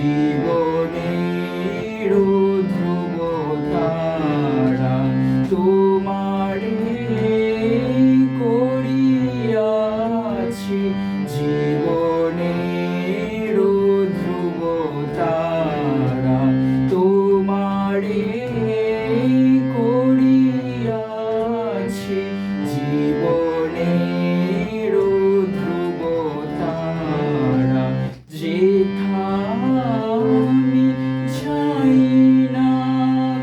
জীবনের ধ্রুব তারা তোমারে করিয়াছি জীবনের ধ্রুব তারা তোমারে করিয়াছি জীবনের ধ্রুব তারা যেথা আমি চাই না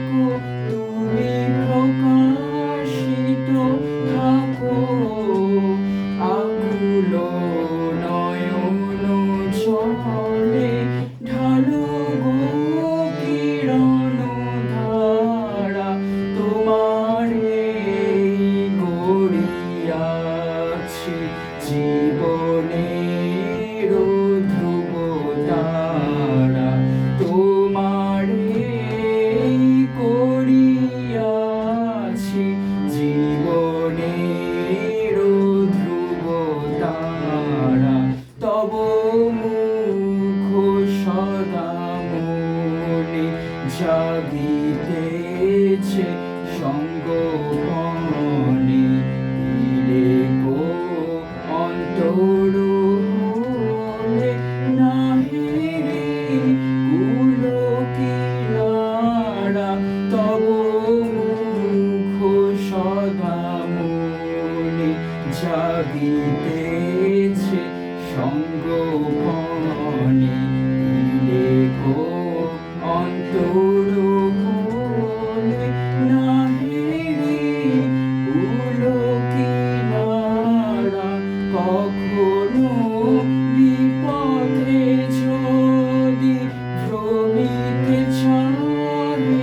গো তুমি প্রকাশিত থাকো আকুল নয়ন জলে ঢালো গো কিরণ ধারা তোমারে গড়িয়াছি জীবনের ধ্রুব তারা তোমারে করিয়াছি জীবনের ধ্রুব তারা তব মুখ সদা মনে জাগিতেছে সঙ্গপনে দিলে গো অন্তর হলে নাহি রে কুল কিনারা তব মুখ সদা মনে জাগিতেছে সঙ্গপনে দিলে গো অন্তর হলে নাহি রে কুল কিনারা কখনো বিপদে যদি ভ্রমিতে চাহে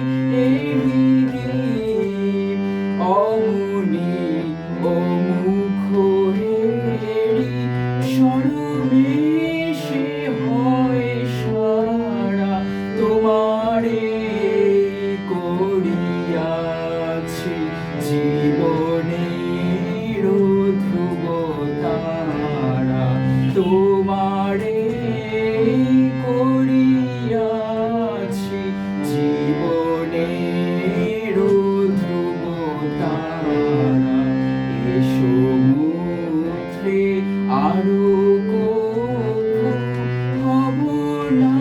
এড়িয়ে অমনি অমুখ হেরি সর্বেশে হয় সারা তোমারে করিয়াছি জীবনের ধ্রুব তারা তোমারে করিয়াছি জীবনের ধ্রুব তারা এসো মুত্রে আরো হব না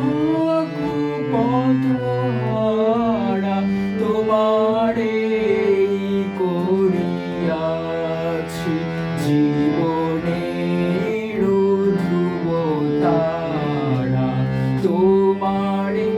পথহারা তোমারে করিয়াছি জীবনের ধ্রুব তারা তোমারে